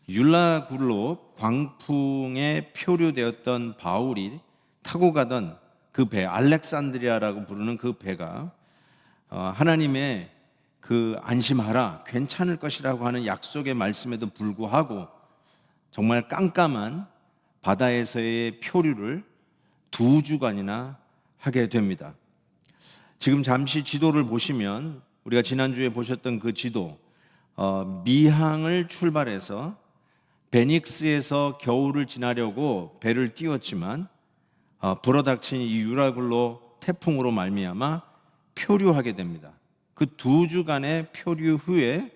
율라굴로 광풍에 표류되었던 바울이 타고 가던 그 배, 알렉산드리아라고 부르는 그 배가 하나님의 그 안심하라, 괜찮을 것이라고 하는 약속의 말씀에도 불구하고 정말 깜깜한 바다에서의 표류를 2주간이나 하게 됩니다. 지금 잠시 지도를 보시면 우리가 지난주에 보셨던 그 지도, 미항을 출발해서 베닉스에서 겨울을 지나려고 배를 띄웠지만 불어닥친 이 유라굴로 태풍으로 말미암아 표류하게 됩니다. 그 2주간의 표류 후에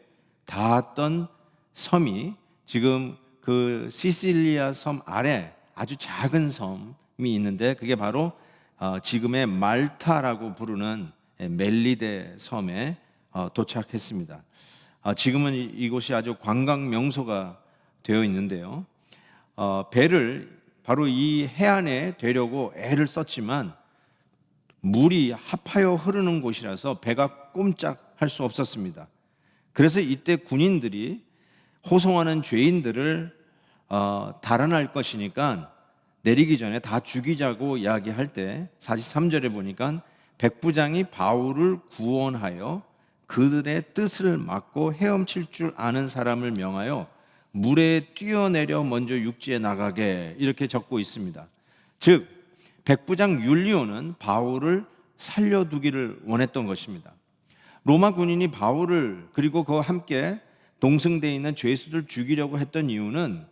닿았던 섬이 지금 그 시실리아 섬 아래 아주 작은 섬이 있는데 그게 바로 지금의 말타라고 부르는 멜리데 섬에 도착했습니다. 지금은 이곳이 아주 관광 명소가 되어 있는데요. 배를 바로 이 해안에 되려고 애를 썼지만 물이 합하여 흐르는 곳이라서 배가 꼼짝할 수 없었습니다. 그래서 이때 군인들이 호송하는 죄인들을 달아날 것이니까 내리기 전에 다 죽이자고 이야기할 때 43절에 보니까 백부장이 바울을 구원하여 그들의 뜻을 막고 헤엄칠 줄 아는 사람을 명하여 물에 뛰어내려 먼저 육지에 나가게 이렇게 적고 있습니다. 즉 백부장 율리오는 바울을 살려두기를 원했던 것입니다. 로마 군인이 바울을 그리고 그와 함께 동승되어 있는 죄수들 죽이려고 했던 이유는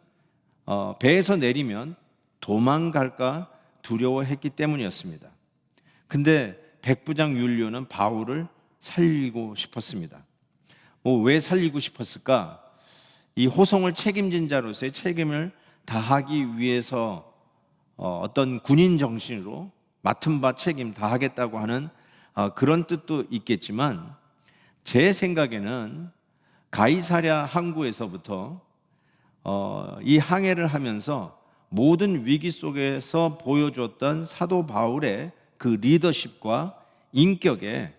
배에서 내리면 도망갈까 두려워했기 때문이었습니다. 근데 백부장 율리오는 바울을 살리고 싶었습니다. 왜 살리고 싶었을까? 이 호송을 책임진 자로서의 책임을 다하기 위해서 어떤 군인 정신으로 맡은 바 책임 다하겠다고 하는 그런 뜻도 있겠지만 제 생각에는 가이사랴 항구에서부터 이 항해를 하면서 모든 위기 속에서 보여줬던 사도 바울의 그 리더십과 인격에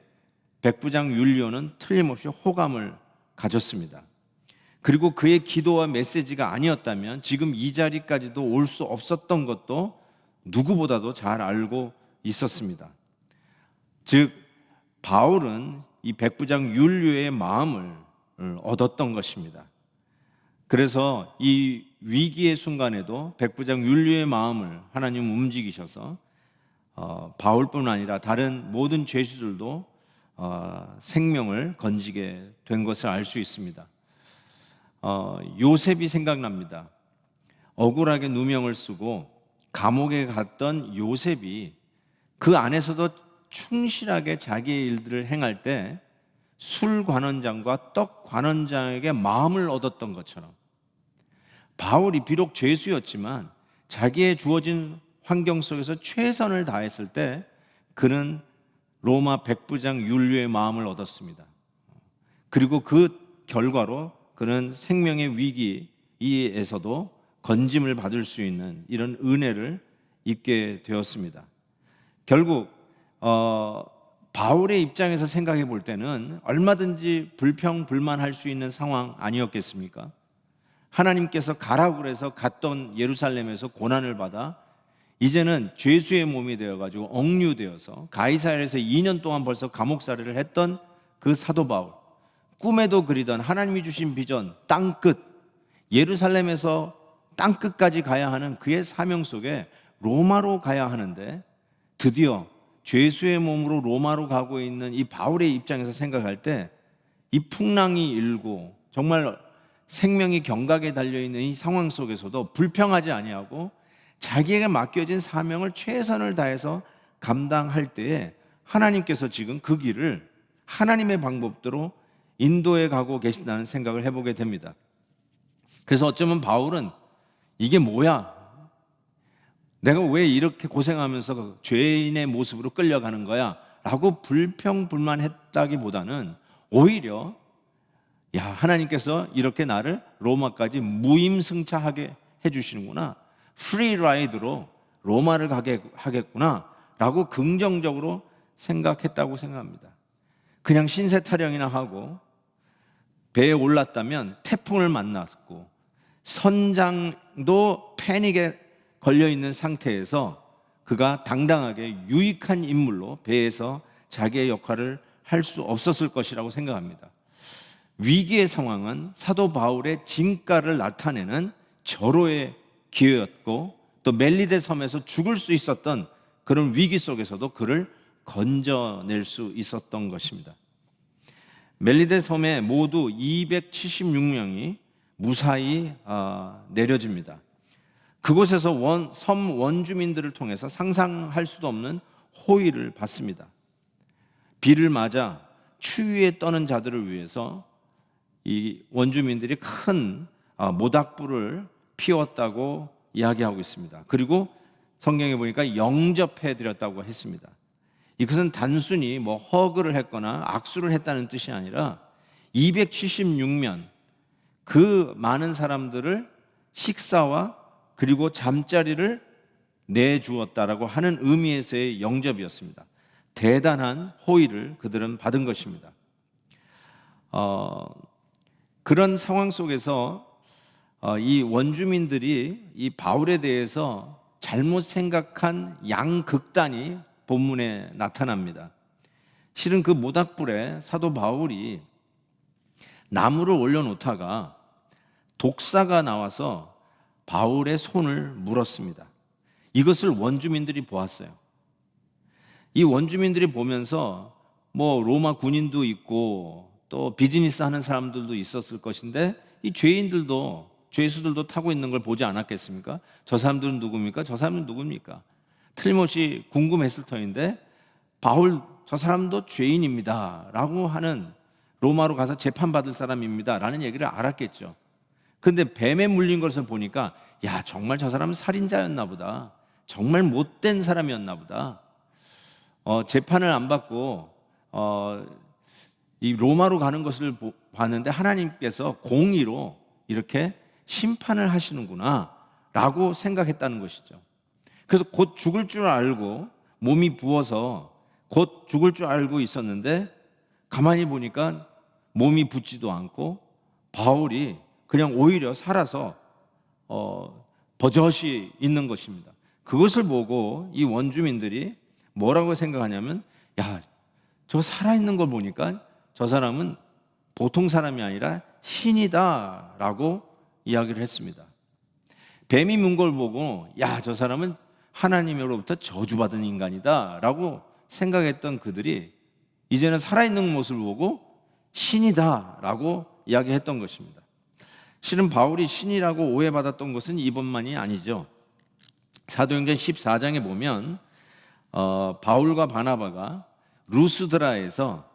백부장 율리오는 틀림없이 호감을 가졌습니다. 그리고 그의 기도와 메시지가 아니었다면 지금 이 자리까지도 올 수 없었던 것도 누구보다도 잘 알고 있었습니다. 즉 바울은 이 백부장 율리오의 마음을 얻었던 것입니다. 그래서 이 위기의 순간에도 백부장 율리오의 마음을 하나님 움직이셔서 바울뿐 아니라 다른 모든 죄수들도 생명을 건지게 된 것을 알 수 있습니다. 요셉이 생각납니다. 억울하게 누명을 쓰고 감옥에 갔던 요셉이 그 안에서도 충실하게 자기의 일들을 행할 때 술 관원장과 떡 관원장에게 마음을 얻었던 것처럼 바울이 비록 죄수였지만 자기의 주어진 환경 속에서 최선을 다했을 때 그는 로마 백부장 율리오의 마음을 얻었습니다. 그리고 그 결과로 그는 생명의 위기에서도 건짐을 받을 수 있는 이런 은혜를 입게 되었습니다. 결국 바울의 입장에서 생각해 볼 때는 얼마든지 불평불만할 수 있는 상황 아니었겠습니까? 하나님께서 가라고 그래서 갔던 예루살렘에서 고난을 받아 이제는 죄수의 몸이 되어가지고 억류되어서 가이사랴에서 2년 동안 벌써 감옥살이를 했던 그 사도 바울, 꿈에도 그리던 하나님이 주신 비전 땅끝, 예루살렘에서 땅끝까지 가야 하는 그의 사명 속에 로마로 가야 하는데 드디어 죄수의 몸으로 로마로 가고 있는 이 바울의 입장에서 생각할 때 이 풍랑이 일고 정말 생명이 경각에 달려있는 이 상황 속에서도 불평하지 아니하고 자기에게 맡겨진 사명을 최선을 다해서 감당할 때에 하나님께서 지금 그 길을 하나님의 방법대로 인도해 가고 계신다는 생각을 해보게 됩니다. 그래서 어쩌면 바울은 이게 뭐야? 내가 왜 이렇게 고생하면서 죄인의 모습으로 끌려가는 거야? 라고 불평불만했다기보다는 오히려 하나님께서 이렇게 나를 로마까지 무임승차하게 해주시는구나, 프리라이드로 로마를 가게 하겠구나 라고 긍정적으로 생각했다고 생각합니다. 그냥 신세 타령이나 하고 배에 올랐다면 태풍을 만났고 선장도 패닉에 걸려 있는 상태에서 그가 당당하게 유익한 인물로 배에서 자기의 역할을 할 수 없었을 것이라고 생각합니다. 위기의 상황은 사도 바울의 진가를 나타내는 절호의 기회였고, 또 멜리데 섬에서 죽을 수 있었던 그런 위기 속에서도 그를 건져낼 수 있었던 것입니다. 멜리데 섬에 모두 276명이 무사히 내려집니다. 그곳에서 섬 원주민들을 통해서 상상할 수도 없는 호의를 받습니다. 비를 맞아 추위에 떠는 자들을 위해서 이 원주민들이 큰 모닥불을 피웠다고 이야기하고 있습니다. 그리고 성경에 보니까 영접해 드렸다고 했습니다. 이것은 단순히 허그를 했거나 악수를 했다는 뜻이 아니라 276명 그 많은 사람들을 식사와 그리고 잠자리를 내주었다라고 하는 의미에서의 영접이었습니다. 대단한 호의를 그들은 받은 것입니다. 그런 상황 속에서 이 원주민들이 이 바울에 대해서 잘못 생각한 양극단이 본문에 나타납니다. 실은 그 모닥불에 사도 바울이 나무를 올려놓다가 독사가 나와서 바울의 손을 물었습니다. 이것을 원주민들이 보았어요. 이 원주민들이 보면서 로마 군인도 있고 또 비즈니스 하는 사람들도 있었을 것인데 이 죄수들도 타고 있는 걸 보지 않았겠습니까? 저 사람들은 누굽니까? 저 사람은 누굽니까? 틀림없이 궁금했을 터인데 바울 저 사람도 죄인입니다 라고 하는, 로마로 가서 재판받을 사람입니다 라는 얘기를 알았겠죠. 그런데 뱀에 물린 것을 보니까 야, 정말 저 사람은 살인자였나 보다, 정말 못된 사람이었나 보다. 재판을 안 받고 이 로마로 가는 것을 봤는데 하나님께서 공의로 이렇게 심판을 하시는구나 라고 생각했다는 것이죠. 그래서 곧 죽을 줄 알고, 몸이 부어서 곧 죽을 줄 알고 있었는데 가만히 보니까 몸이 붓지도 않고 바울이 그냥 오히려 살아서 버젓이 있는 것입니다. 그것을 보고 이 원주민들이 뭐라고 생각하냐면, 야, 저 살아있는 걸 보니까 저 사람은 보통 사람이 아니라 신이다 라고 이야기를 했습니다. 뱀이 문 걸 보고 야, 저 사람은 하나님으로부터 저주받은 인간이다 라고 생각했던 그들이 이제는 살아있는 모습을 보고 신이다 라고 이야기했던 것입니다. 실은 바울이 신이라고 오해받았던 것은 이번만이 아니죠. 사도행전 14장에 보면 바울과 바나바가 루스드라에서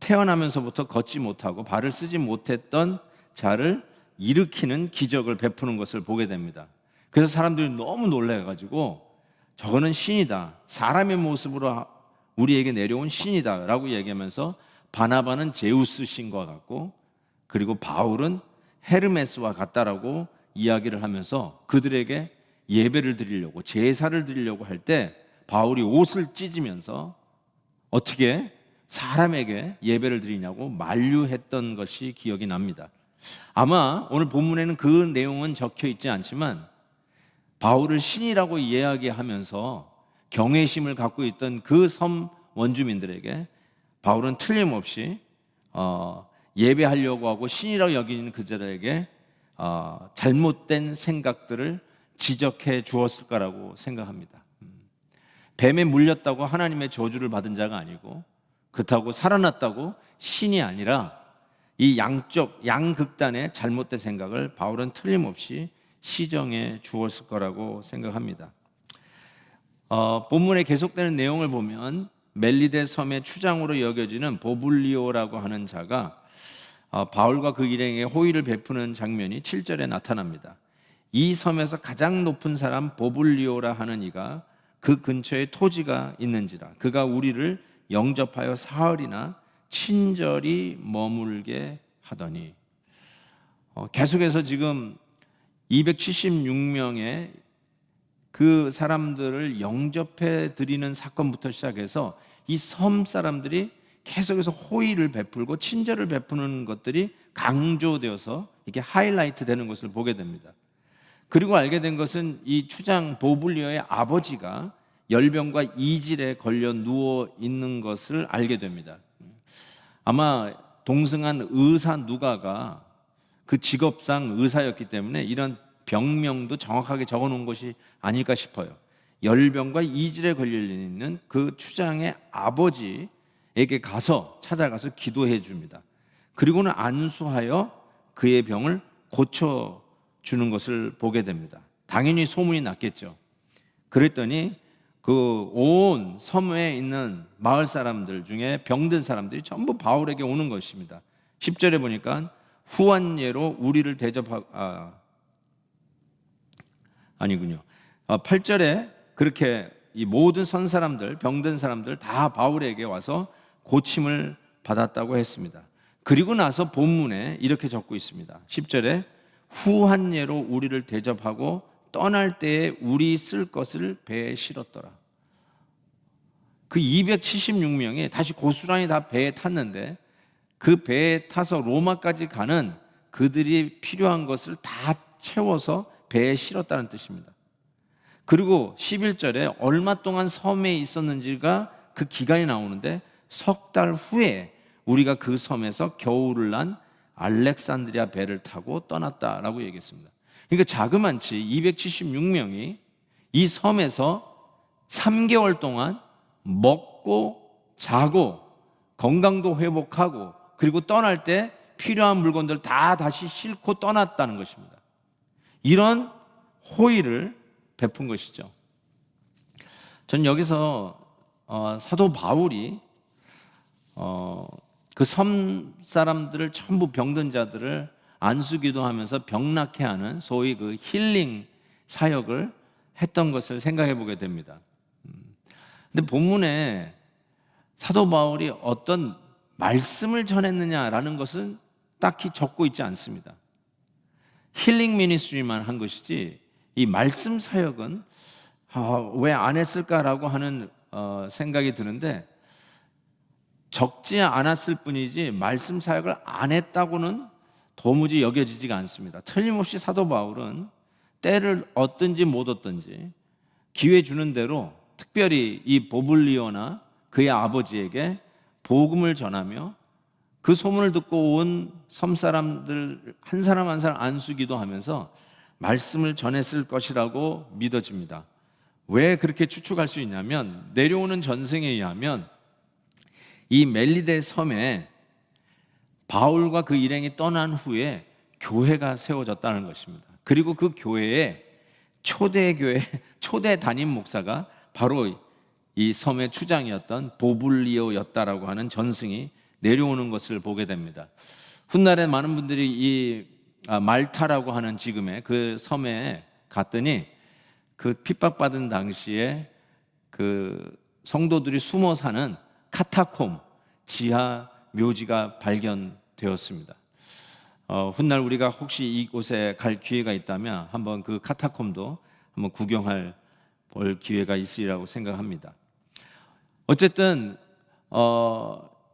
태어나면서부터 걷지 못하고 발을 쓰지 못했던 자를 일으키는 기적을 베푸는 것을 보게 됩니다. 그래서 사람들이 너무 놀라가지고 저거는 신이다, 사람의 모습으로 우리에게 내려온 신이다 라고 얘기하면서 바나바는 제우스 신과 같고 그리고 바울은 헤르메스와 같다라고 이야기를 하면서 그들에게 예배를 드리려고, 제사를 드리려고 할 때 바울이 옷을 찢으면서 어떻게 사람에게 예배를 드리냐고 만류했던 것이 기억이 납니다. 아마 오늘 본문에는 그 내용은 적혀 있지 않지만 바울을 신이라고 이야기하면서 경외심을 갖고 있던 그 섬 원주민들에게 바울은 틀림없이 예배하려고 하고 신이라고 여기는 그들에게 잘못된 생각들을 지적해 주었을 거라고 생각합니다. 뱀에 물렸다고 하나님의 저주를 받은 자가 아니고, 그렇다고 살아났다고 신이 아니라 이 양극단의 잘못된 생각을 바울은 틀림없이 시정해 주었을 거라고 생각합니다. 본문에 계속되는 내용을 보면 멜리데 섬의 추장으로 여겨지는 보블리오라고 하는 자가 바울과 그 일행에게 호의를 베푸는 장면이 7절에 나타납니다. 이 섬에서 가장 높은 사람 보블리오라 하는 이가 그 근처에 토지가 있는지라 그가 우리를 영접하여 사흘이나 친절히 머물게 하더니, 계속해서 지금 276명의 그 사람들을 영접해 드리는 사건부터 시작해서 이 섬 사람들이 계속해서 호의를 베풀고 친절을 베푸는 것들이 강조되어서 이게 하이라이트 되는 것을 보게 됩니다. 그리고 알게 된 것은 이 추장 보블리오의 아버지가 열병과 이질에 걸려 누워 있는 것을 알게 됩니다. 아마 동승한 의사 누가가 그 직업상 의사였기 때문에 이런 병명도 정확하게 적어 놓은 것이 아닐까 싶어요. 열병과 이질에 걸려 있는 그 추장의 아버지에게 찾아가서 기도해 줍니다. 그리고는 안수하여 그의 병을 고쳐주는 것을 보게 됩니다. 당연히 소문이 났겠죠. 그랬더니 그 온 섬에 있는 마을 사람들 중에 병든 사람들이 전부 바울에게 오는 것입니다. 10절에 보니까 후한 예로 우리를 대접하고 아니군요. 8절에 그렇게 이 모든 선 사람들, 병든 사람들 다 바울에게 와서 고침을 받았다고 했습니다. 그리고 나서 본문에 이렇게 적고 있습니다. 10절에 후한 예로 우리를 대접하고 떠날 때에 우리 쓸 것을 배에 실었더라. 그 276명이 다시 고스란히 다 배에 탔는데 그 배에 타서 로마까지 가는 그들이 필요한 것을 다 채워서 배에 실었다는 뜻입니다. 그리고 11절에 얼마 동안 섬에 있었는지가 그 기간이 나오는데 석 달 후에 우리가 그 섬에서 겨울을 난 알렉산드리아 배를 타고 떠났다라고 얘기했습니다. 그러니까 자그만치 276명이 이 섬에서 3개월 동안 먹고 자고 건강도 회복하고 그리고 떠날 때 필요한 물건들 다 다시 싣고 떠났다는 것입니다. 이런 호의를 베푼 것이죠. 전 여기서 사도 바울이 그 섬 사람들을 전부 병든 자들을 안수기도하면서 병낫게 하는 소위 그 힐링 사역을 했던 것을 생각해 보게 됩니다. 근데 본문에 사도 바울이 어떤 말씀을 전했느냐라는 것은 딱히 적고 있지 않습니다. 힐링 미니스트리만 한 것이지 이 말씀 사역은 왜 안 했을까라고 하는 생각이 드는데 적지 않았을 뿐이지 말씀 사역을 안 했다고는 도무지 여겨지지가 않습니다. 틀림없이 사도 바울은 때를 얻든지 못 얻든지 기회 주는 대로 특별히 이 보블리오나 그의 아버지에게 복음을 전하며 그 소문을 듣고 온 섬 사람들 한 사람 한 사람 안수기도 하면서 말씀을 전했을 것이라고 믿어집니다. 왜 그렇게 추측할 수 있냐면 내려오는 전승에 의하면 이 멜리데 섬에 바울과 그 일행이 떠난 후에 교회가 세워졌다는 것입니다. 그리고 그 교회에 초대 담임 목사가 바로 이 섬의 추장이었던 보블리오였다라고 하는 전승이 내려오는 것을 보게 됩니다. 훗날에 많은 분들이 이 말타라고 하는 지금의 그 섬에 갔더니 그 핍박받은 당시에 그 성도들이 숨어 사는 카타콤 지하 묘지가 발견되었습니다. 훗날 우리가 혹시 이곳에 갈 기회가 있다면 한번 그 카타콤도 한번 구경할 볼 기회가 있으리라고 생각합니다. 어쨌든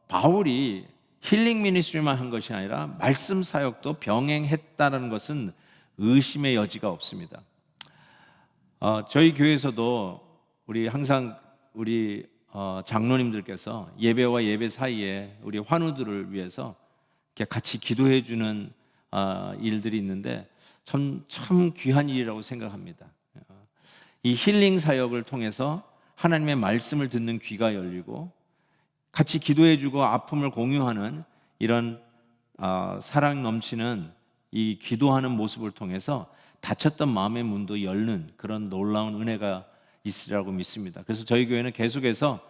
바울이 힐링 미니스트리만 한 것이 아니라 말씀 사역도 병행했다는 것은 의심의 여지가 없습니다. 저희 교회에서도 항상 우리 장로님들께서 예배와 예배 사이에 우리 환우들을 위해서 이렇게 같이 기도해 주는 일들이 있는데 참 귀한 일이라고 생각합니다. 이 힐링 사역을 통해서 하나님의 말씀을 듣는 귀가 열리고 같이 기도해 주고 아픔을 공유하는 이런 사랑 넘치는 이 기도하는 모습을 통해서 닫혔던 마음의 문도 열는 그런 놀라운 은혜가 있으리라고 믿습니다. 그래서 저희 교회는 계속해서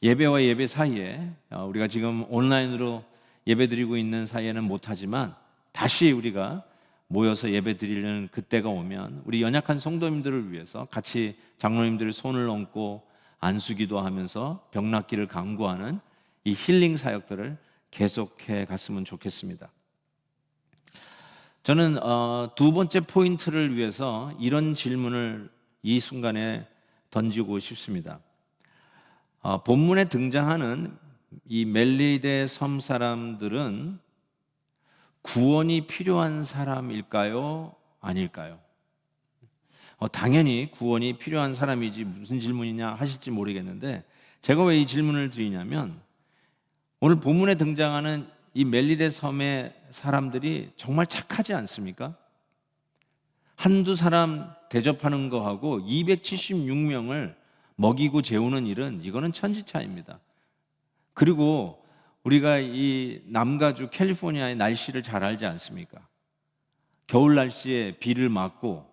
예배와 예배 사이에 우리가 지금 온라인으로 예배드리고 있는 사이에는 못하지만 다시 우리가 모여서 예배드리는 그때가 오면 우리 연약한 성도님들을 위해서 같이 장로님들의 손을 얹고 안수기도 하면서 병낫기를 강구하는 이 힐링 사역들을 계속해 갔으면 좋겠습니다. 저는 두 번째 포인트를 위해서 이런 질문을 이 순간에 던지고 싶습니다. 본문에 등장하는 이 멜리데 섬 사람들은 구원이 필요한 사람일까요? 아닐까요? 당연히 구원이 필요한 사람이지 무슨 질문이냐 하실지 모르겠는데, 제가 왜 이 질문을 드리냐면, 오늘 본문에 등장하는 이 멜리데 섬의 사람들이 정말 착하지 않습니까? 한두 사람 대접하는 거하고 276명을 먹이고 재우는 일은, 이거는 천지차이입니다. 그리고 우리가 이 남가주 캘리포니아의 날씨를 잘 알지 않습니까? 겨울 날씨에 비를 맞고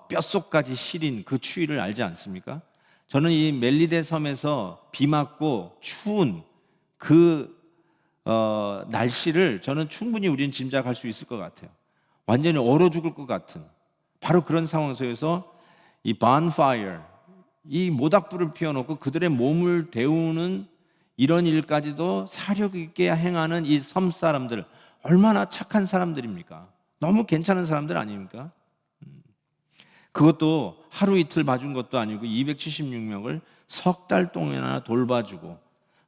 뼛속까지 시린 그 추위를 알지 않습니까? 저는 이 멜리데 섬에서 비 맞고 추운 그 날씨를 저는 충분히 우리는 짐작할 수 있을 것 같아요. 완전히 얼어 죽을 것 같은 바로 그런 상황 속에서 이 bonfire, 이 모닥불을 피워놓고 그들의 몸을 데우는 이런 일까지도 사력 있게 행하는 이 섬 사람들, 얼마나 착한 사람들입니까? 너무 괜찮은 사람들 아닙니까? 그것도 하루 이틀 봐준 것도 아니고 276명을 석 달 동안이나 돌봐주고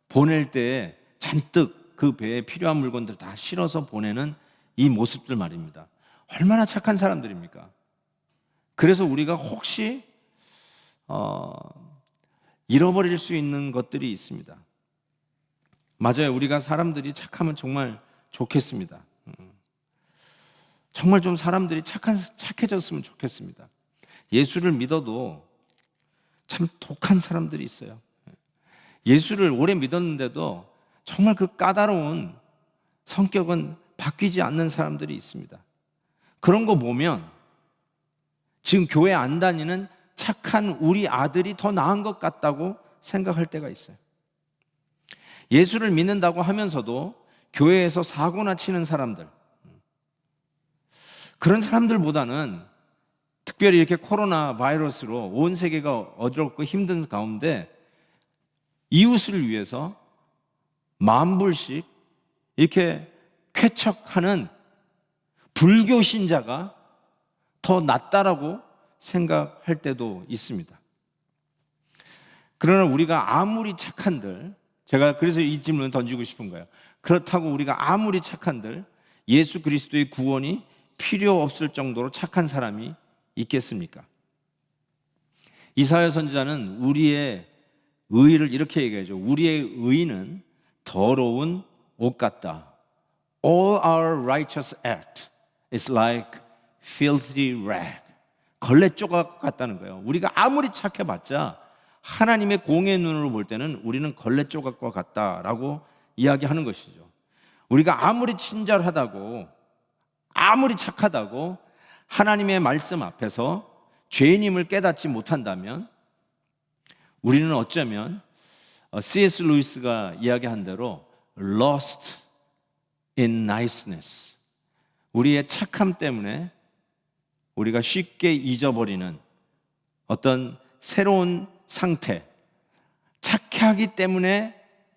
보낼 때 잔뜩 그 배에 필요한 물건들 다 실어서 보내는 이 모습들 말입니다. 얼마나 착한 사람들입니까? 그래서 우리가 혹시 잃어버릴 수 있는 것들이 있습니다. 맞아요. 우리가 사람들이 착하면 정말 좋겠습니다. 정말 좀 사람들이 착해졌으면 좋겠습니다. 예수를 믿어도 참 독한 사람들이 있어요. 예수를 오래 믿었는데도 정말 그 까다로운 성격은 바뀌지 않는 사람들이 있습니다. 그런 거 보면 지금 교회 안 다니는 착한 우리 아들이 더 나은 것 같다고 생각할 때가 있어요. 예수를 믿는다고 하면서도 교회에서 사고나 치는 사람들, 그런 사람들보다는 특별히 이렇게 코로나 바이러스로 온 세계가 어렵고 힘든 가운데 이웃을 위해서 만불씩 이렇게 쾌척하는 불교 신자가 더 낫다라고 생각할 때도 있습니다. 그러나 우리가 아무리 착한들, 제가 그래서 이 질문을 던지고 싶은 거예요. 그렇다고 우리가 아무리 착한들 예수 그리스도의 구원이 필요 없을 정도로 착한 사람이 있겠습니까? 이사야 선지자는 우리의 의를 이렇게 얘기하죠. 우리의 의는 더러운 옷 같다. All our righteous act is like filthy rag. 걸레 조각 같다는 거예요. 우리가 아무리 착해봤자 하나님의 공의 눈으로 볼 때는 우리는 걸레 조각과 같다라고 이야기하는 것이죠. 우리가 아무리 친절하다고, 아무리 착하다고 하나님의 말씀 앞에서 죄인임을 깨닫지 못한다면 우리는 어쩌면 C.S. 루이스가 이야기한 대로 lost in niceness, 우리의 착함 때문에 우리가 쉽게 잊어버리는 어떤 새로운 상태, 착하기 때문에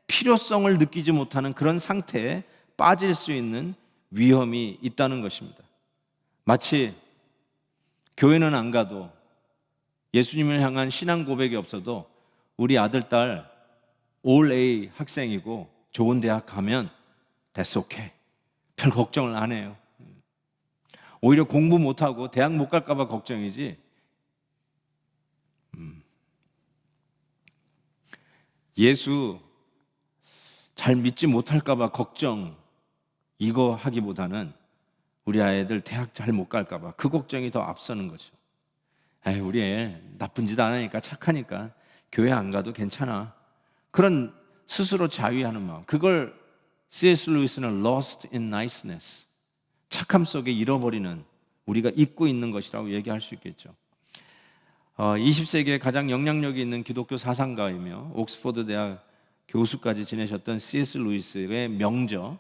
필요성을 느끼지 못하는 그런 상태에 빠질 수 있는 위험이 있다는 것입니다. 마치 교회는 안 가도 예수님을 향한 신앙 고백이 없어도 우리 아들, 딸 올 A 학생이고 좋은 대학 가면 that's okay, 별 걱정을 안 해요. 오히려 공부 못하고 대학 못 갈까 봐 걱정이지, 예수 잘 믿지 못할까 봐 걱정, 이거 하기보다는 우리 아이들 대학 잘 못 갈까 봐 그 걱정이 더 앞서는 거죠. 우리 애 나쁜 짓 안 하니까, 착하니까 교회 안 가도 괜찮아, 그런 스스로 자위하는 마음, 그걸 C.S. 루이스는 lost in niceness, 착함 속에 잃어버리는, 우리가 잊고 있는 것이라고 얘기할 수 있겠죠. 20세기에 가장 영향력이 있는 기독교 사상가이며 옥스퍼드 대학 교수까지 지내셨던 C.S. 루이스의 명저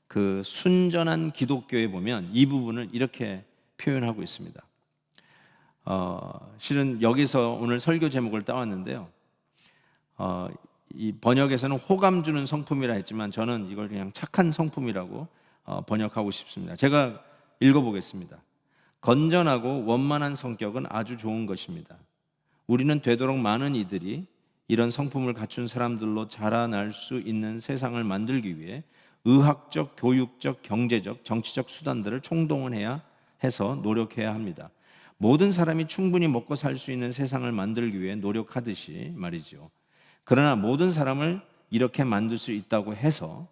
그 순전한 기독교에 보면 이 부분을 이렇게 표현하고 있습니다. 실은 여기서 오늘 설교 제목을 따왔는데요, 이 번역에서는 호감 주는 성품이라 했지만 저는 이걸 그냥 착한 성품이라고 번역하고 싶습니다. 제가 읽어보겠습니다. 건전하고 원만한 성격은 아주 좋은 것입니다. 우리는 되도록 많은 이들이 이런 성품을 갖춘 사람들로 자라날 수 있는 세상을 만들기 위해 의학적, 교육적, 경제적, 정치적 수단들을 총동원해야 해서 노력해야 합니다. 모든 사람이 충분히 먹고 살 수 있는 세상을 만들기 위해 노력하듯이 말이죠. 그러나 모든 사람을 이렇게 만들 수 있다고 해서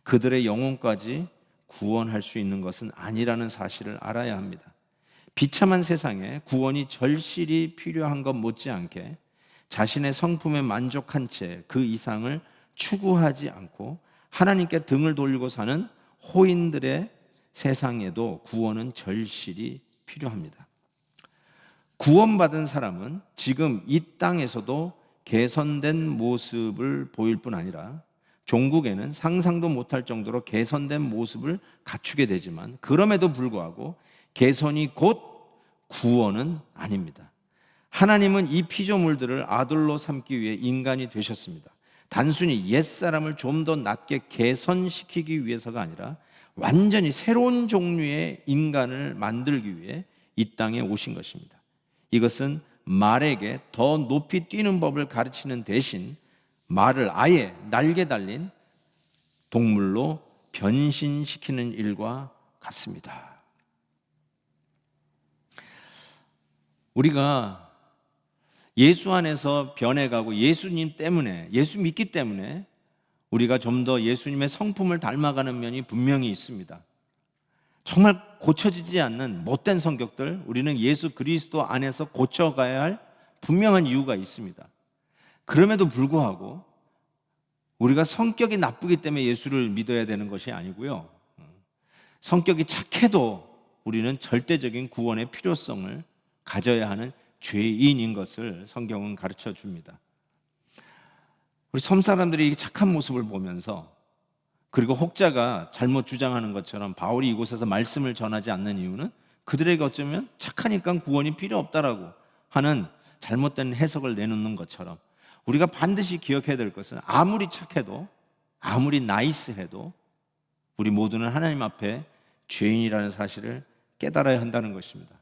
그들의 영혼까지 구원할 수 있는 것은 아니라는 사실을 알아야 합니다. 비참한 세상에 구원이 절실히 필요한 것 못지않게 자신의 성품에 만족한 채 그 이상을 추구하지 않고 하나님께 등을 돌리고 사는 호인들의 세상에도 구원은 절실히 필요합니다. 구원받은 사람은 지금 이 땅에서도 개선된 모습을 보일 뿐 아니라 종국에는 상상도 못할 정도로 개선된 모습을 갖추게 되지만 그럼에도 불구하고 개선이 곧 구원은 아닙니다. 하나님은 이 피조물들을 아들로 삼기 위해 인간이 되셨습니다. 단순히 옛사람을 좀 더 낫게 개선시키기 위해서가 아니라 완전히 새로운 종류의 인간을 만들기 위해 이 땅에 오신 것입니다. 이것은 말에게 더 높이 뛰는 법을 가르치는 대신 말을 아예 날개 달린 동물로 변신시키는 일과 같습니다. 우리가 예수 안에서 변해가고 예수님 때문에, 예수 믿기 때문에 우리가 좀 더 예수님의 성품을 닮아가는 면이 분명히 있습니다. 정말 고쳐지지 않는 못된 성격들, 우리는 예수 그리스도 안에서 고쳐가야 할 분명한 이유가 있습니다. 그럼에도 불구하고 우리가 성격이 나쁘기 때문에 예수를 믿어야 되는 것이 아니고요, 성격이 착해도 우리는 절대적인 구원의 필요성을 가져야 하는 죄인인 것을 성경은 가르쳐 줍니다. 우리 섬 사람들이 착한 모습을 보면서, 그리고 혹자가 잘못 주장하는 것처럼 바울이 이곳에서 말씀을 전하지 않는 이유는 그들에게 어쩌면 착하니까 구원이 필요 없다라고 하는 잘못된 해석을 내놓는 것처럼, 우리가 반드시 기억해야 될 것은 아무리 착해도, 아무리 나이스해도 우리 모두는 하나님 앞에 죄인이라는 사실을 깨달아야 한다는 것입니다.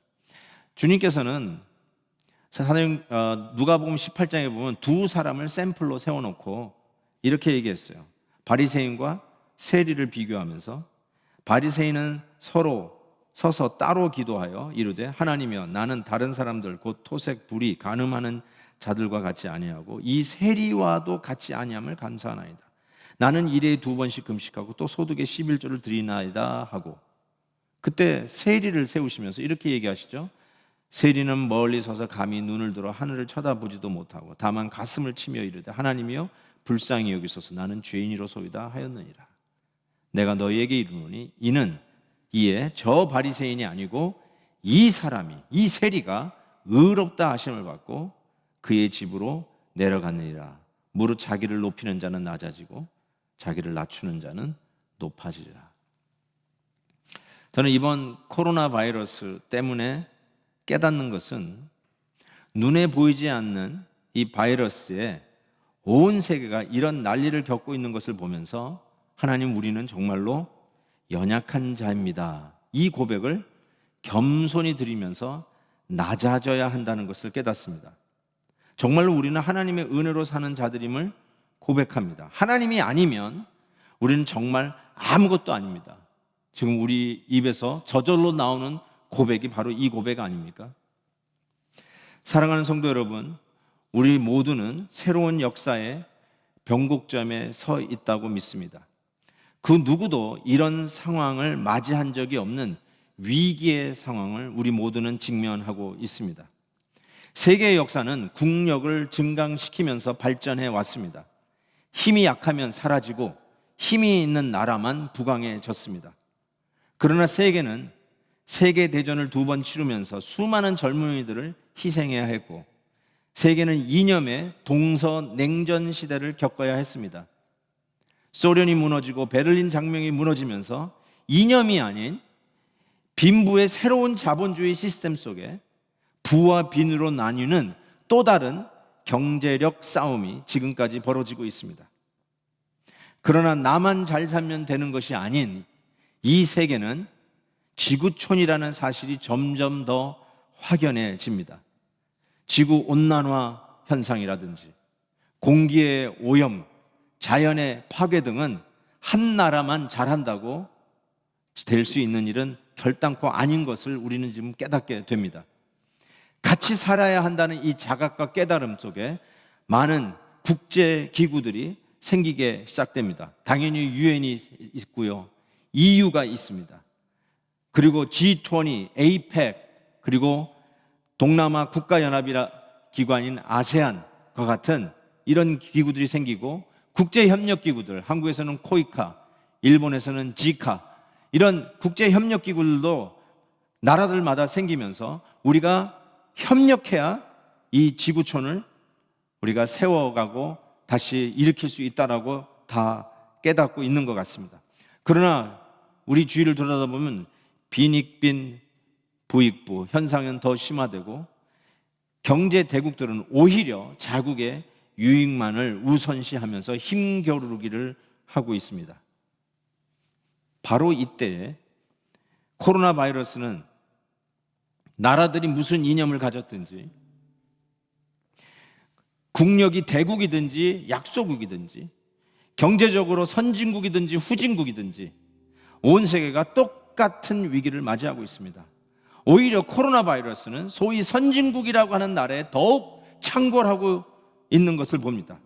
주님께서는 누가복음 18장에 보면 두 사람을 샘플로 세워놓고 이렇게 얘기했어요. 바리새인과 세리를 비교하면서, 바리새인은 서로 서서 따로 기도하여 이르되 하나님이여, 나는 다른 사람들 곧 토색, 불의, 간음하는 자들과 같이 아니하고 이 세리와도 같이 아니함을 감사하나이다. 나는 일에 2번씩 금식하고 또 소득의 11조를 드리나이다 하고, 그때 세리를 세우시면서 이렇게 얘기하시죠. 세리는 멀리 서서 감히 눈을 들어 하늘을 쳐다보지도 못하고 다만 가슴을 치며 이르되 하나님이여 불쌍히 여기소서, 나는 죄인이로소이다 하였느니라. 내가 너희에게 이르노니 이는 이에 저 바리새인이 아니고 이 사람이, 이 세리가 의롭다 하심을 받고 그의 집으로 내려갔느니라. 무릇 자기를 높이는 자는 낮아지고 자기를 낮추는 자는 높아지리라. 저는 이번 코로나 바이러스 때문에 깨닫는 것은, 눈에 보이지 않는 이 바이러스에 온 세계가 이런 난리를 겪고 있는 것을 보면서 하나님, 우리는 정말로 연약한 자입니다, 이 고백을 겸손히 드리면서 낮아져야 한다는 것을 깨닫습니다. 정말로 우리는 하나님의 은혜로 사는 자들임을 고백합니다. 하나님이 아니면 우리는 정말 아무것도 아닙니다. 지금 우리 입에서 저절로 나오는 고백이 바로 이 고백 아닙니까? 사랑하는 성도 여러분, 우리 모두는 새로운 역사의 변곡점에 서 있다고 믿습니다. 그 누구도 이런 상황을 맞이한 적이 없는 위기의 상황을 우리 모두는 직면하고 있습니다. 세계의 역사는 국력을 증강시키면서 발전해 왔습니다. 힘이 약하면 사라지고 힘이 있는 나라만 부강해졌습니다. 그러나 세계는 세계대전을 2번 치르면서 수많은 젊은이들을 희생해야 했고, 세계는 이념의 동서냉전 시대를 겪어야 했습니다. 소련이 무너지고 베를린 장벽이 무너지면서 이념이 아닌 빈부의 새로운 자본주의 시스템 속에 부와 빈으로 나뉘는 또 다른 경제력 싸움이 지금까지 벌어지고 있습니다. 그러나 나만 잘 살면 되는 것이 아닌 이 세계는 지구촌이라는 사실이 점점 더 확연해집니다. 지구온난화 현상이라든지 공기의 오염, 자연의 파괴 등은 한 나라만 잘한다고 될 수 있는 일은 결단코 아닌 것을 우리는 지금 깨닫게 됩니다. 같이 살아야 한다는 이 자각과 깨달음 속에 많은 국제 기구들이 생기게 시작됩니다. 당연히 유엔이 있고요, EU가 있습니다. 그리고 G20, APEC, 그리고 동남아 국가연합이라 기관인 아세안과 같은 이런 기구들이 생기고, 국제협력기구들, 한국에서는 코이카, 일본에서는 지카, 이런 국제협력기구들도 나라들마다 생기면서 우리가 협력해야 이 지구촌을 우리가 세워가고 다시 일으킬 수 있다라고 다 깨닫고 있는 것 같습니다. 그러나 우리 주위를 돌아다보면 빈익빈 부익부 현상은 더 심화되고, 경제 대국들은 오히려 자국의 유익만을 우선시하면서 힘겨루기를 하고 있습니다. 바로 이때에 코로나 바이러스는 나라들이 무슨 이념을 가졌든지, 국력이 대국이든지 약소국이든지, 경제적으로 선진국이든지 후진국이든지 온 세계가 똑같은 위기를 맞이하고 있습니다. 오히려 코로나 바이러스는 소위 선진국이라고 하는 나라에 더욱 창궐하고 있는 것을 봅니다.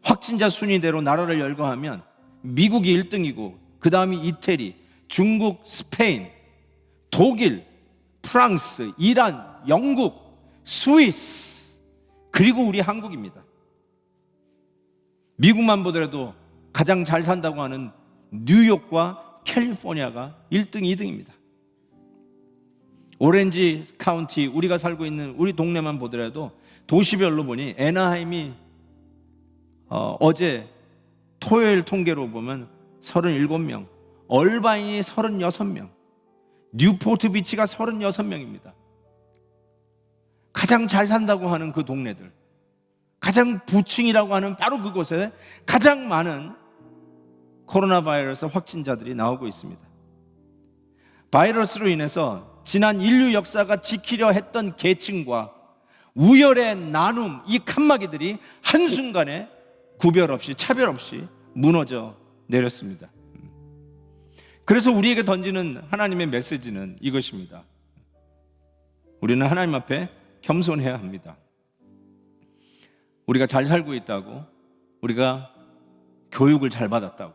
확진자 순위대로 나라를 열거하면 미국이 1등이고 그 다음이 이태리, 중국, 스페인, 독일, 프랑스, 이란, 영국, 스위스, 그리고 우리 한국입니다. 미국만 보더라도 가장 잘 산다고 하는 뉴욕과 캘리포니아가 1등, 2등입니다. 오렌지 카운티, 우리가 살고 있는 우리 동네만 보더라도 도시별로 보니 애나하임이 어제 토요일 통계로 보면 37명, 얼바인이 36명, 뉴포트 비치가 36명입니다. 가장 잘 산다고 하는 그 동네들, 가장 부층이라고 하는 바로 그곳에 가장 많은 코로나 바이러스 확진자들이 나오고 있습니다. 바이러스로 인해서 지난 인류 역사가 지키려 했던 계층과 우열의 나눔, 이 칸막이들이 한순간에 구별 없이 차별 없이 무너져 내렸습니다. 그래서 우리에게 던지는 하나님의 메시지는 이것입니다. 우리는 하나님 앞에 겸손해야 합니다. 우리가 잘 살고 있다고, 우리가 교육을 잘 받았다고,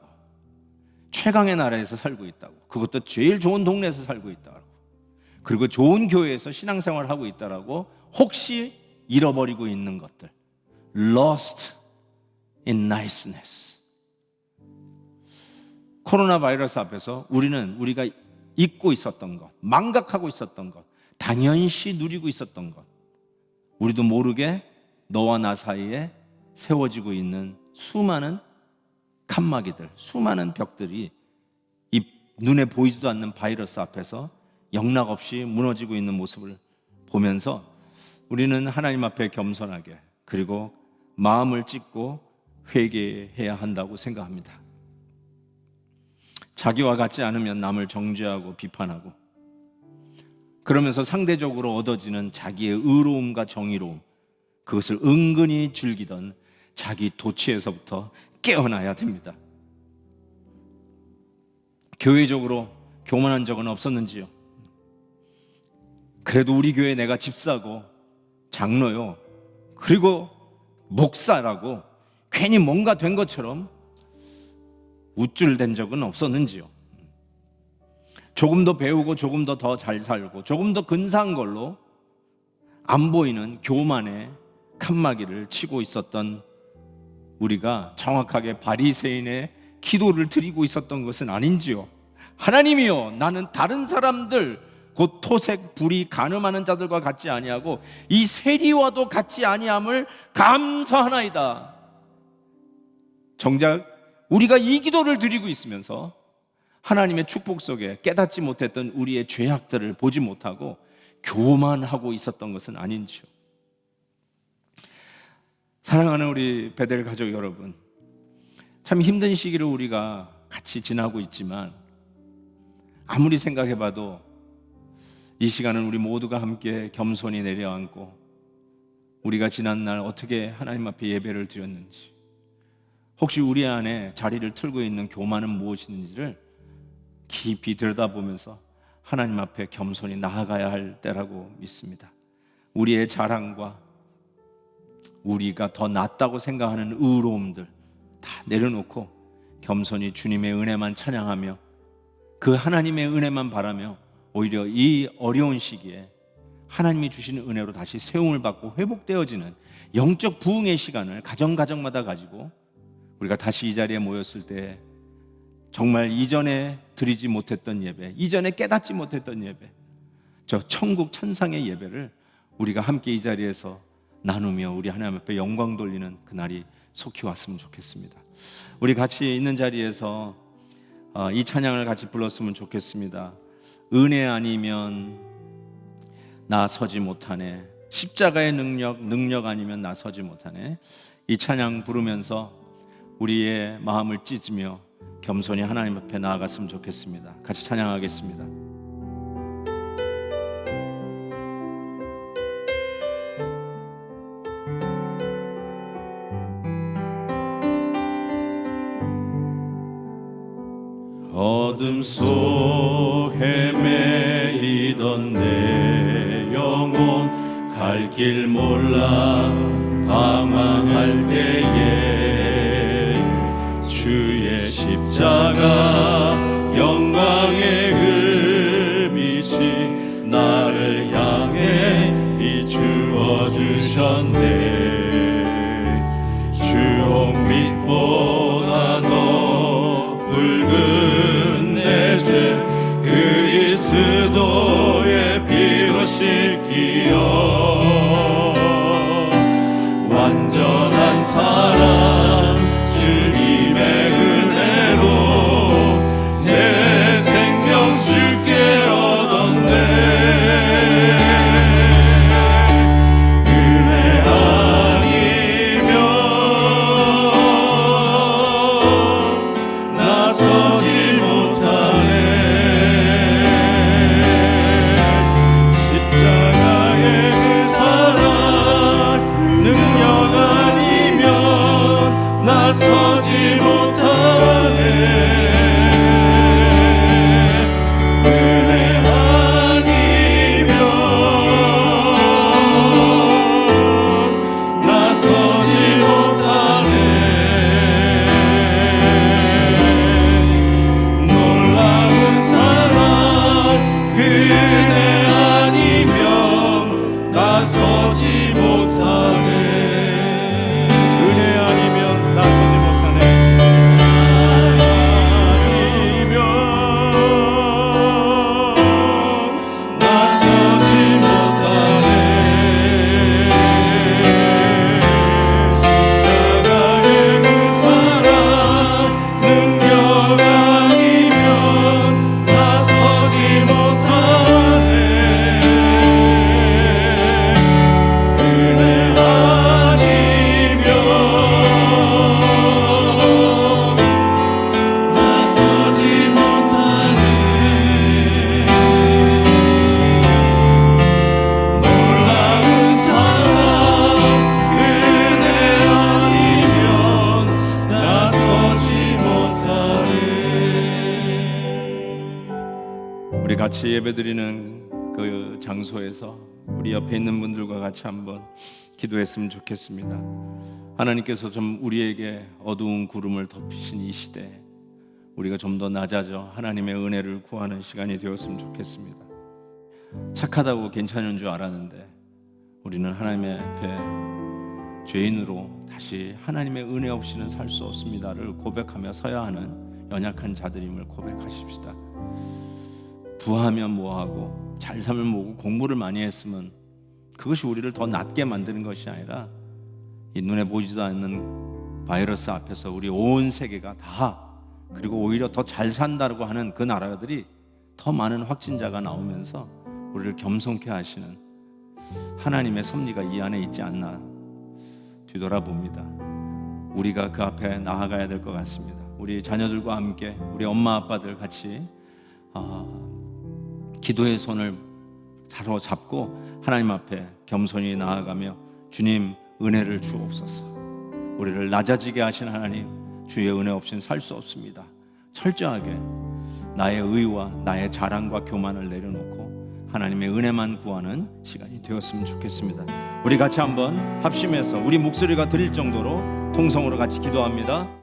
최강의 나라에서 살고 있다고, 그것도 제일 좋은 동네에서 살고 있다고, 그리고 좋은 교회에서 신앙생활을 하고 있다라고 혹시 잃어버리고 있는 것들, lost in niceness. 코로나 바이러스 앞에서 우리는 우리가 잊고 있었던 것, 망각하고 있었던 것, 당연시 누리고 있었던 것, 우리도 모르게 너와 나 사이에 세워지고 있는 수많은 칸막이들, 수많은 벽들이 이 눈에 보이지도 않는 바이러스 앞에서 영락없이 무너지고 있는 모습을 보면서 우리는 하나님 앞에 겸손하게, 그리고 마음을 찢고 회개해야 한다고 생각합니다. 자기와 같지 않으면 남을 정죄하고 비판하고, 그러면서 상대적으로 얻어지는 자기의 의로움과 정의로움, 그것을 은근히 즐기던 자기 도취에서부터 깨어나야 됩니다. 교회적으로 교만한 적은 없었는지요? 그래도 우리 교회 내가 집사고 장로요, 그리고 목사라고 괜히 뭔가 된 것처럼 우쭐댄 적은 없었는지요? 조금 더 배우고 조금 더 잘 살고 조금 더 근사한 걸로 안 보이는 교만의 칸막이를 치고 있었던 우리가 정확하게 바리새인의 기도를 드리고 있었던 것은 아닌지요? 하나님이여, 나는 다른 사람들 곧 토색, 불의, 간음하는 자들과 같지 아니하고 이 세리와도 같지 아니함을 감사하나이다. 정작 우리가 이 기도를 드리고 있으면서 하나님의 축복 속에 깨닫지 못했던 우리의 죄악들을 보지 못하고 교만하고 있었던 것은 아닌지요? 사랑하는 우리 베델 가족 여러분, 참 힘든 시기를 우리가 같이 지나고 있지만 아무리 생각해봐도 이 시간은 우리 모두가 함께 겸손히 내려앉고 우리가 지난날 어떻게 하나님 앞에 예배를 드렸는지, 혹시 우리 안에 자리를 틀고 있는 교만은 무엇인지를 깊이 들여다보면서 하나님 앞에 겸손히 나아가야 할 때라고 믿습니다. 우리의 자랑과 우리가 더 낫다고 생각하는 의로움들 다 내려놓고 겸손히 주님의 은혜만 찬양하며 그 하나님의 은혜만 바라며 오히려 이 어려운 시기에 하나님이 주시는 은혜로 다시 세움을 받고 회복되어지는 영적 부흥의 시간을 가정마다 가지고 우리가 다시 이 자리에 모였을 때 정말 이전에 드리지 못했던 예배, 이전에 깨닫지 못했던 예배, 저 천국 천상의 예배를 우리가 함께 이 자리에서 나누며 우리 하나님 앞에 영광 돌리는 그날이 속히 왔으면 좋겠습니다. 우리 같이 있는 자리에서 이 찬양을 같이 불렀으면 좋겠습니다. 은혜 아니면 나 서지 못하네. 십자가의 능력 아니면 나 서지 못하네. 이 찬양 부르면서 우리의 마음을 찢으며 겸손히 하나님 앞에 나아갔으면 좋겠습니다. 같이 찬양하겠습니다. 어둠 속 헤매이던 내 영혼 갈 길 몰라 방황할 때에 주의 십자가 영광의 그 빛이 나를 향해 비추어 주셨네. 주홍빛보다 더 붉은 내 죄 그리스도의 피로 씻기어 완전한 사랑 주님의 은혜로 새 생명 주께 얻었네. 은혜 아니면 나서지 못하네. 십자가의 그 사랑 능력 아니면 나서지 못하네. 은혜 아니면 나서지 못하네. 놀라운 사랑 그 은혜 아니면 나서지 못하네. 은혜 아니면 나서지 못하네. 아니면 나서지 못하네. 십자가의 그 사랑 능력 아니면 나서지 못하네. 은혜 아니면 나서지 못하네. 놀라운 사랑 그 은혜 아니면 나서지 못하네. 우리 같이 예배드리는 그 장소에서 우리 옆에 있는 분들과 같이 한번 기도했으면 좋겠습니다. 하나님께서 좀 우리에게 어두운 구름을 덮이신 이 시대에 우리가 좀 더 낮아져 하나님의 은혜를 구하는 시간이 되었으면 좋겠습니다. 착하다고 괜찮은 줄 알았는데 우리는 하나님의 앞에 죄인으로 다시 하나님의 은혜 없이는 살 수 없습니다를 고백하며 서야 하는 연약한 자들임을 고백하십시다. 부하면 뭐하고 잘 살면 뭐고 공부를 많이 했으면 그것이 우리를 더 낮게 만드는 것이 아니라 이 눈에 보이지도 않는 바이러스 앞에서 우리 온 세계가 다 그리고 오히려 더 잘 산다고 하는 그 나라들이 더 많은 확진자가 나오면서 우리를 겸손케 하시는 하나님의 섭리가 이 안에 있지 않나 뒤돌아봅니다. 우리가 그 앞에 나아가야 될 것 같습니다. 우리 자녀들과 함께 우리 엄마 아빠들 같이 기도의 손을 바로 잡고 하나님 앞에 겸손히 나아가며 주님 은혜를 주옵소서. 우리를 낮아지게 하신 하나님, 주의 은혜 없이는 살 수 없습니다. 철저하게 나의 의와 나의 자랑과 교만을 내려놓고 하나님의 은혜만 구하는 시간이 되었으면 좋겠습니다. 우리 같이 한번 합심해서 우리 목소리가 들릴 정도로 통성으로 같이 기도합니다.